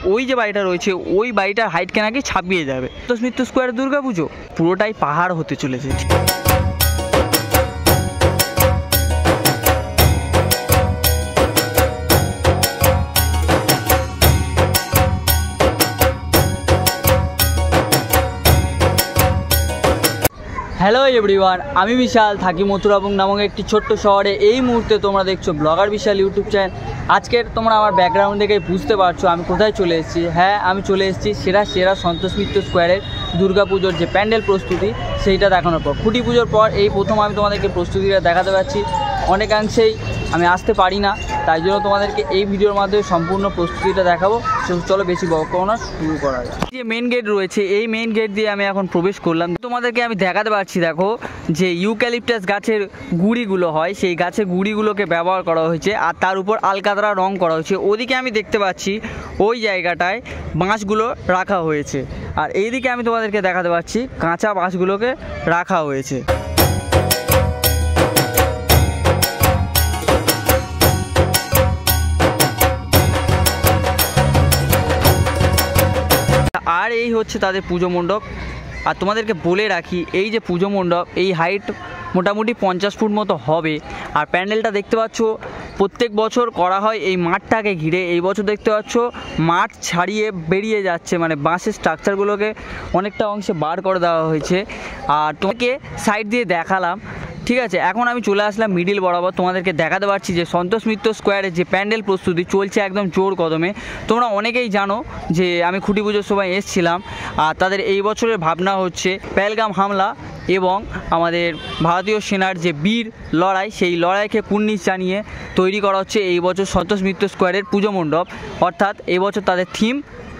ওই যে বাড়িটা রয়েছে ওই বাড়িটার হাইটকে নাকি ছাপিয়ে যাবে। সন্তোষ মিত্র স্কোয়ারে দুর্গাপুজো পুরোটাই পাহাড় হতে চলেছে। হ্যালো এভরিওয়ান, আমি বিশাল, থাকি মথুরাবং নামক একটি ছোট্ট শহরে। এই মুহূর্তে তোমরা দেখছো ব্লগার বিশাল ইউটিউব চ্যানেল। আজকের তোমরা আমার ব্যাকগ্রাউন্ড দেখে বুঝতে পারছো আমি কোথায় চলে এসেছি। হ্যাঁ, আমি চলে এসেছি সেরা সন্তোষ মিত্র স্কোয়ারের দুর্গাপুজোর যে প্যান্ডেল প্রস্তুতি সেইটা দেখানোর পর। খুঁটি পুজোর পর এই প্রথম আমি তোমাদেরকে প্রস্তুতিটা দেখাতে পারছি। অনেকাংশেই আমি আসতে পারি না, তাই জন্য তোমাদেরকে এই ভিডিওর মাধ্যমে সম্পূর্ণ প্রস্তুতিটা দেখাবো। চলো বেশি বকবক না, শুরু করা যায়। যে মেন গেট রয়েছে এই মেন গেট দিয়ে আমি এখন প্রবেশ করলাম। তোমাদেরকে আমি দেখাতে পারছি, দেখো যে ইউক্যালিপটাস গাছের গুঁড়িগুলো হয় সেই গাছের গুঁড়িগুলোকে ব্যবহার করা হয়েছে আর তার উপর আলকাতরা রং করা হয়েছে। ওদিকে আমি দেখতে পাচ্ছি ওই জায়গাটায় বাঁশগুলো রাখা হয়েছে, আর এইদিকে আমি তোমাদেরকে দেখাতে পাচ্ছি কাঁচা বাঁশগুলোকে রাখা হয়েছে। আর এই হচ্ছে তাদের পুজো মণ্ডপ। আর তোমাদেরকে বলে রাখি, এই যে পুজো মণ্ডপ এই হাইট মোটামুটি 50 ফুট মতো হবে। আর প্যান্ডেলটা দেখতে পাচ্ছ প্রত্যেক বছর করা হয় এই মাঠটাকে ঘিরে। এই বছর দেখতে পাচ্ছ মাঠ ছাড়িয়ে বেরিয়ে যাচ্ছে, মানে বাঁশের স্ট্রাকচারগুলোকে অনেকটা অংশে বার করে দেওয়া হয়েছে। আর তোমাকে সাইড দিয়ে দেখালাম, ঠিক আছে। এখন আমি চলে আসলাম মিডিল বরাবর। তোমাদেরকে দেখাতে পারছি যে সন্তোষ মিত্র স্কোয়ারের যে প্যান্ডেল প্রস্তুতি চলছে একদম জোর কদমে। তোমরা অনেকেই জানো যে আমি খুঁটি পুজোর সময় এসেছিলাম, আর তাদের এই বছরের ভাবনা হচ্ছে পেহেলগাম হামলা এবং আমাদের ভারতীয় সেনার যে বীর লড়াই সেই লড়াইকে কুর্নিশ জানিয়ে তৈরি করা হচ্ছে এই বছর সন্তোষ মিত্র স্কোয়ারের পুজো মণ্ডপ। অর্থাৎ এই বছর তাদের থিম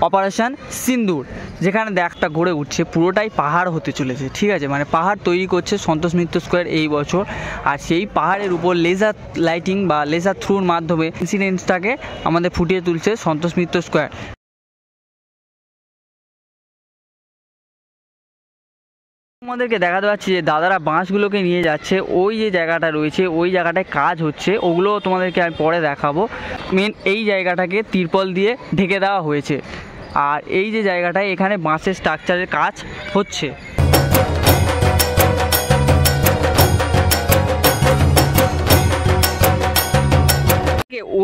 অপারেশন সিন্দুর, যেখানে একটা গড়ে উঠছে পুরোটাই পাহাড় হতে চলেছে, ঠিক আছে। মানে পাহাড় তৈরি করছে সন্তোষ মিত্র স্কোয়ার এই বছর। আর সেই পাহাড়ের উপর লেজার লাইটিং বা লেজার থ্রুর মাধ্যমে ইনসিডেন্টসটাকে আমাদের ফুটিয়ে তুলছে সন্তোষ মিত্র স্কোয়ার। আমাদেরকে দেখাতে পাচ্ছি যে দাদারা বাঁশগুলোকে নিয়ে যাচ্ছে ওই যে জায়গাটা রয়েছে ওই জায়গাটায় কাজ হচ্ছে, ওগুলো তোমাদেরকে আমি পরে দেখাবো। মেন এই জায়গাটাকে তিরপল দিয়ে ঢেকে দেওয়া হয়েছে, আর এই যে জায়গাটায় এখানে বাঁশের স্ট্রাকচারের কাজ হচ্ছে।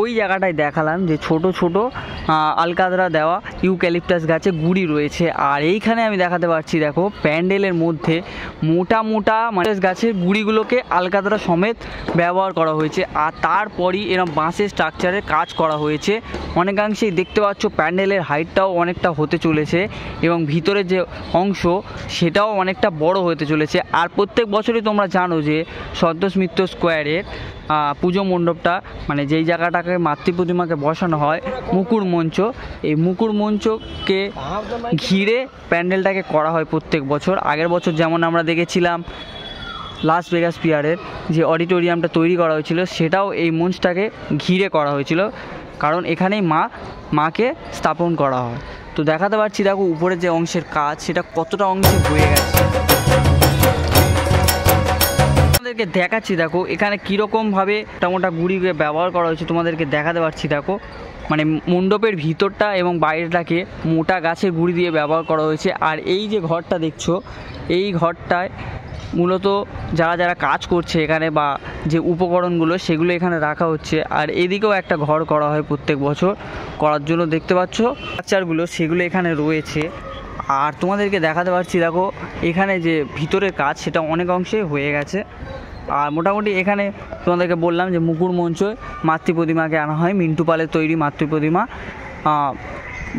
ওই জায়গাটায় দেখালাম যে ছোট ছোট আলকাতরা দেওয়া ইউক্যালিপটাস গাছে গুঁড়ি রয়েছে। আর এইখানে আমি দেখাতে পারছি, দেখো প্যান্ডেলের মধ্যে মোটা মোটা গাছের গুঁড়িগুলোকে আলকাতরা সমেত ব্যবহার করা হয়েছে। আর তারপরই এরকম বাঁশের স্ট্রাকচারের কাজ করা হয়েছে। অনেকাংশেই দেখতে পাচ্ছ প্যান্ডেলের হাইটটাও অনেকটা হতে চলেছে এবং ভিতরের যে অংশ সেটাও অনেকটা বড় হতে চলেছে। আর প্রত্যেক বছরই তোমরা জানো যে সন্তোষ মিত্র স্কোয়ারের পুজো মণ্ডপটা, মানে যেই জায়গাটাকে মাতৃ প্রতিমাকে বসানো হয় মুকুর মঞ্চ, এই মুকুর মঞ্চকে ঘিরে প্যান্ডেলটাকে করা হয় প্রত্যেক বছর। আগের বছর যেমন আমরা দেখেছিলাম লাস ভেগাস পিয়ারের যে অডিটোরিয়ামটা তৈরি করা হয়েছিল সেটাও এই মঞ্চটাকে ঘিরে করা হয়েছিল, কারণ এখানেই মাকে স্থাপন করা হয়। তো দেখাতে পারছি, দেখো উপরে যে অংশের কাজ সেটা কতটা অংশে হয়ে গেছে। তোমাদেরকে দেখাচ্ছি, দেখো এখানে কীরকমভাবে মোটা গুঁড়িকে ব্যবহার করা হয়েছে তোমাদেরকে দেখাতে পারছি। দেখো মানে মণ্ডপের ভিতরটা এবং বাইরেটাকে মোটা গাছের গুঁড়ি দিয়ে ব্যবহার করা হয়েছে। আর এই যে ঘরটা দেখছো এই ঘরটায় মূলত যারা কাজ করছে এখানে বা যে উপকরণগুলো সেগুলো এখানে রাখা হচ্ছে। আর এদিকেও একটা ঘর করা হয় প্রত্যেক বছর করার জন্য, দেখতে পাচ্ছ স্ট্রাকচারগুলো সেগুলো এখানে রয়েছে। আর তোমাদেরকে দেখাতে পারছি, দেখো এখানে যে ভিতরের কাজ সেটা অনেক অংশে হয়ে গেছে। আর মোটামুটি এখানে তোমাদেরকে বললাম যে মুকুর মঞ্চ মাতৃ প্রতিমাকে আনা হয়, মিন্টু পালের তৈরি মাতৃ প্রতিমা,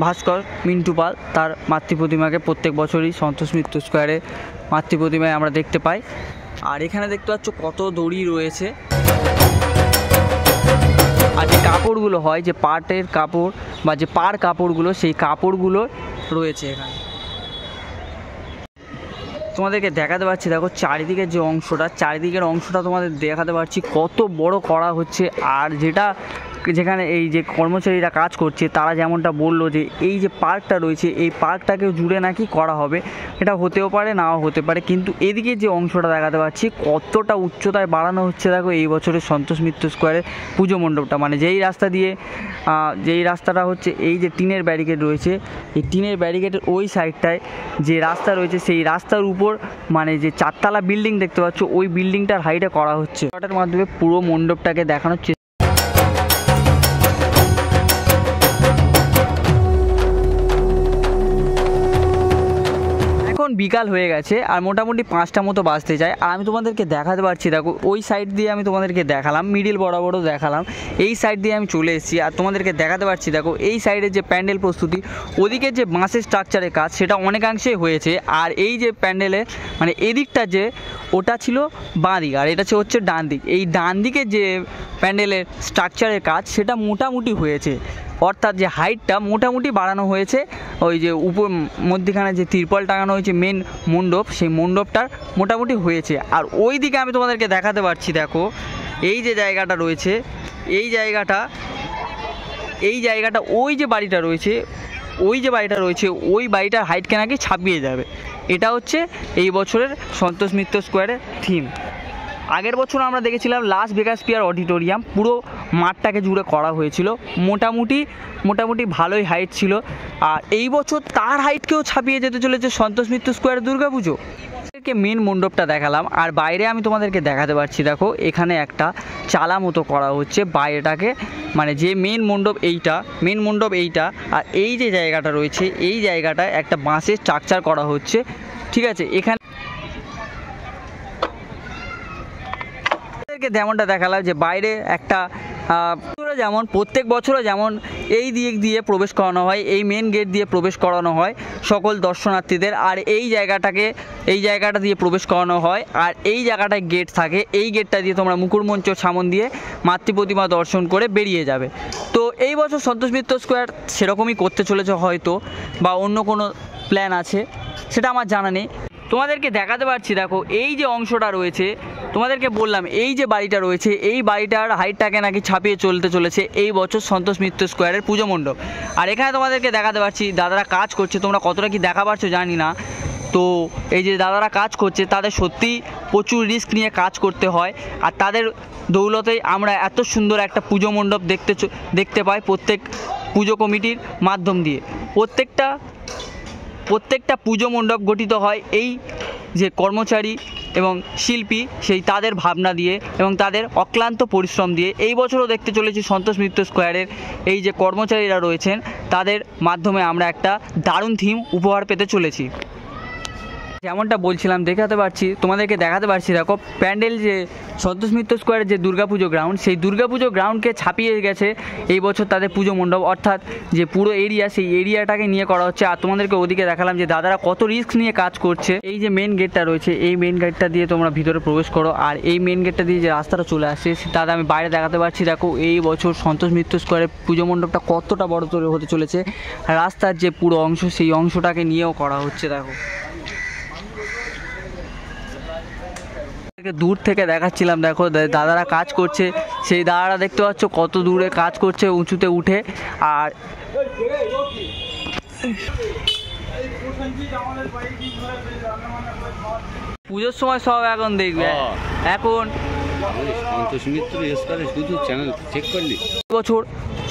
ভাস্কর মিন্টু পাল তার মাতৃ প্রতিমাকে প্রত্যেক বছরই সন্তোষ মিত্র স্কোয়ারে মাতৃ প্রতিমায় আমরা দেখতে পাই। আর এখানে দেখতে পাচ্ছ কত দড়ি রয়েছে। আর যে কাপড়গুলো হয়, যে পাটের কাপড় বা যে পার কাপড়গুলো, সেই কাপড়গুলো রয়েছে এখানে। তোমাদেরকে দেখাতে পারছি, দেখো চারিদিকের যে অংশটা, চারিদিকের অংশটা তোমাদের দেখাতে পারছি কত বড় করা হচ্ছে। আর যেটা যেখানে এই যে কর্মচারীরা কাজ করছে তারা যেমনটা বললো যে এই যে পার্কটা রয়েছে এই পার্কটাকেও জুড়ে নাকি করা হবে। এটা হতেও পারে নাও হতে পারে, কিন্তু এদিকে যে অংশটা দেখাতে পাচ্ছি কতটা উচ্চতায় বাড়ানো হচ্ছে দেখো এই বছরের সন্তোষ মিত্র স্কোয়ারের পুজো মণ্ডপটা। মানে যেই রাস্তা দিয়ে যেই রাস্তাটা হচ্ছে এই যে টিনের ব্যারিকেড রয়েছে, এই টিনের ব্যারিকেডের ওই সাইডটায় যে রাস্তা রয়েছে সেই রাস্তার উপর মানে যে 4তলা বিল্ডিং দেখতে পাচ্ছ ওই বিল্ডিংটার হাইটে করা হচ্ছে। এটার মাধ্যমে পুরো মণ্ডপটাকে দেখানোর চেষ্টা। এখন বিকাল হয়ে গেছে আর মোটামুটি 5টা মতো বাজতে যায়, আর আমি তোমাদেরকে দেখাতে পারছি দেখো ওই সাইড দিয়ে আমি তোমাদেরকে দেখালাম, মিডিল বরাবরও দেখালাম, এই সাইড দিয়ে আমি চলে এসেছি আর তোমাদেরকে দেখাতে পারছি দেখো এই সাইডে যে প্যান্ডেল প্রস্তুতি, ওদিকে যে বাঁশের স্ট্রাকচারের কাজ সেটা অনেকাংশেই হয়েছে। আর এই যে প্যান্ডেলে মানে এদিকটা যে ওটা ছিল বাঁ দিক আর এটা হচ্ছে ডান দিক, এই ডান দিকে যে প্যান্ডেলের স্ট্রাকচারের কাজ সেটা মোটামুটি হয়েছে, অর্থাৎ যে হাইটটা মোটামুটি বাড়ানো হয়েছে। ওই যে উপর মধ্যখানে যে তিরপল টাঙানো হয়েছে মেন মণ্ডপ, সেই মণ্ডপটার মোটামুটি হয়েছে। আর ওই দিকে আমি তোমাদেরকে দেখাতে পারছি দেখো এই যে জায়গাটা রয়েছে, এই জায়গাটা ওই যে বাড়িটা রয়েছে ওই বাড়িটার হাইটকে নাকি ছাপিয়ে যাবে। এটা হচ্ছে এই বছরের সন্তোষ মিত্র স্কোয়ারের থিম। আগের বছর আমরা দেখেছিলাম লাস ভেগাস পিয়ার অডিটোরিয়াম, পুরো মাঠটাকে জুড়ে করা হয়েছিল, মোটামুটি ভালোই হাইট ছিল। আর এই বছর তার হাইটকেও ছাপিয়ে যেতে চলেছে সন্তোষ মিত্র স্কোয়ার দুর্গাপুজো। মেন মণ্ডপটা দেখালাম আর বাইরে আমি তোমাদেরকে দেখাতে পারছি দেখো এখানে একটা চালা মতো করা হচ্ছে বাইরেটাকে, মানে যে মেন মণ্ডপ এইটা আর এই যে জায়গাটা রয়েছে এই জায়গাটায় একটা বাঁশের স্ট্রাকচার করা হচ্ছে, ঠিক আছে। এখানে যেমনটা দেখালাম যে বাইরে একটা যেমন প্রত্যেক বছরও যেমন এই দিক দিয়ে প্রবেশ করানো হয়, এই মেন গেট দিয়ে প্রবেশ করানো হয় সকল দর্শনার্থীদের, আর এই জায়গাটা দিয়ে প্রবেশ করানো হয়। আর এই জায়গাটায় গেট থাকে, এই গেটটা দিয়ে তোমরা মুকুটমঞ্চ সামন দিয়ে মাতৃ প্রতিমা দর্শন করে বেরিয়ে যাবে। তো এই বছর সন্তোষ মিত্র স্কোয়ার সেরকমই করতে চলেছে হয়তো, বা অন্য কোনো প্ল্যান আছে সেটা আমার জানা নেই। তোমাদেরকে দেখাতে পারছি দেখো এই যে অংশটা রয়েছে, তোমাদেরকে বললাম এই যে বাড়িটা রয়েছে এই বাড়িটার হাইটটাকে নাকি ছাপিয়ে চলতে চলেছে এই বছর সন্তোষ মিত্র স্কোয়ারের পুজো মণ্ডপ। আর এখানে তোমাদেরকে দেখাতে পারছি দাদারা কাজ করছে, তোমরা কতটা কি দেখা পারছো জানি না। তো এই যে দাদারা কাজ করছে তাদের সত্যিই প্রচুর রিস্ক নিয়ে কাজ করতে হয়, আর তাদের দৌলতেই আমরা এত সুন্দর একটা পুজো মণ্ডপ দেখতে পাই প্রত্যেক পুজো কমিটির মাধ্যম দিয়ে। প্রত্যেকটা পুজো মণ্ডপ গঠিত হয় এই যে কর্মচারী এবং শিল্পী সেই তাদের ভাবনা দিয়ে এবং তাদের অক্লান্ত পরিশ্রম দিয়ে। এই বছরও দেখতে চলেছি সন্তোষ মিত্র স্কোয়ারের এই যে কর্মচারীরা রয়েছেন তাদের মাধ্যমে আমরা একটা দারুণ থিম উপহার পেতে চলেছি। যেমনটা বলছিলাম তোমাদেরকে দেখাতে পারছি দেখো প্যান্ডেল যে সন্তোষ মিত্র স্কোয়ারের যে দুর্গাপুজো গ্রাউন্ড, সেই দুর্গাপুজো গ্রাউন্ডকে ছাপিয়ে গেছে এই বছর তাদের পুজো মণ্ডপ, অর্থাৎ যে পুরো এরিয়া সেই এরিয়াটাকে নিয়ে করা হচ্ছে। আর তোমাদেরকে ওদিকে দেখালাম যে দাদারা কত রিস্ক নিয়ে কাজ করছে। এই যে মেন গেটটা রয়েছে এই মেন গেটটা দিয়ে তোমরা ভিতরে প্রবেশ করো, আর এই মেন গেটটা দিয়ে যে রাস্তাটা চলে আসছে দাদা আমি বাইরে দেখাতে পারছি দেখো এই বছর সন্তোষ মিত্র স্কোয়ারের পুজো মণ্ডপটা কতটা বড় হতে চলেছে। রাস্তার যে পুরো অংশ সেই অংশটাকে নিয়েও করা হচ্ছে দেখো। দূর থেকে দেখাচ্ছিলাম দেখো দাদারা কাজ করছে, সেই দাদারা দেখতে পাচ্ছ কত দূরে কাজ করছে উঁচুতে উঠে। আর পুজোর সময় সব এখন দেখবে, এখন সন্তোষ মিত্র স্কোয়ারে শুধু চ্যানেল চেক করলি বছর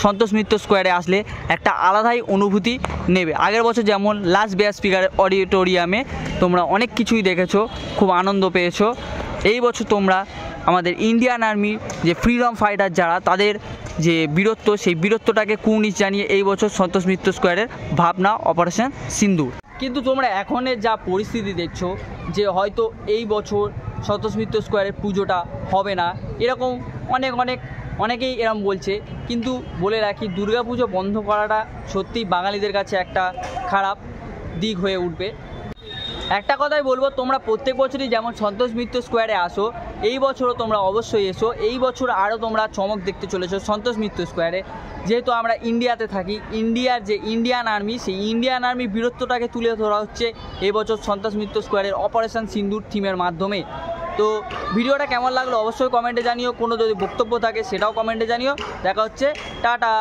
সন্তোষ মিত্র স্কোয়ারে আসলে একটা আলাদাই অনুভূতি নেবে। আগের বছর যেমন লাস ভেগাস পিয়ার অডিটোরিয়ামে তোমরা অনেক কিছুই দেখেছো, খুব আনন্দ পেয়েছো। এই বছর তোমরা আমাদের ইন্ডিয়ান আর্মির যে ফ্রিডম ফাইটার যারা তাদের যে বীরত্ব সেই বীরত্বটাকে কুর্নিশ জানিয়ে এই বছর সন্তোষ মিত্র স্কোয়ারের ভাবনা অপারেশন সিন্দুর। কিন্তু তোমরা এখনের যা পরিস্থিতি দেখছো যে হয়তো এই বছর সন্তোষ মিত্র স্কোয়ারের পুজোটা হবে না, এরকম অনেকেই এরকম বলছে। কিন্তু বলে রাখি দুর্গাপুজো বন্ধ করাটা সত্যিই বাঙালিদের কাছে একটা খারাপ দিক হয়ে উঠবে। একটা কথাই বলবো, তোমরা প্রত্যেক বছরই যেমন সন্তোষ মিত্র স্কোয়ারে আসো এই বছরও তোমরা অবশ্যই এসো। এই বছর আরও তোমরা চমক দেখতে চলেছো সন্তোষ মিত্র স্কোয়ারে, যেহেতু আমরা ইন্ডিয়াতে থাকি। ইন্ডিয়ার যে ইন্ডিয়ান আর্মি সেই ইন্ডিয়ান আর্মি বীরত্বটাকে তুলে ধরা হচ্ছে এই বছর সন্তোষ মিত্র স্কোয়ারের অপারেশন সিন্দুর থিমের মাধ্যমে। তো ভিডিওটা কেমন লাগলো অবশ্যই কমেন্টে জানিও, কোনো যদি বক্তব্য থাকে সেটাও কমেন্টে জানিও। দেখা হচ্ছে, টাটা।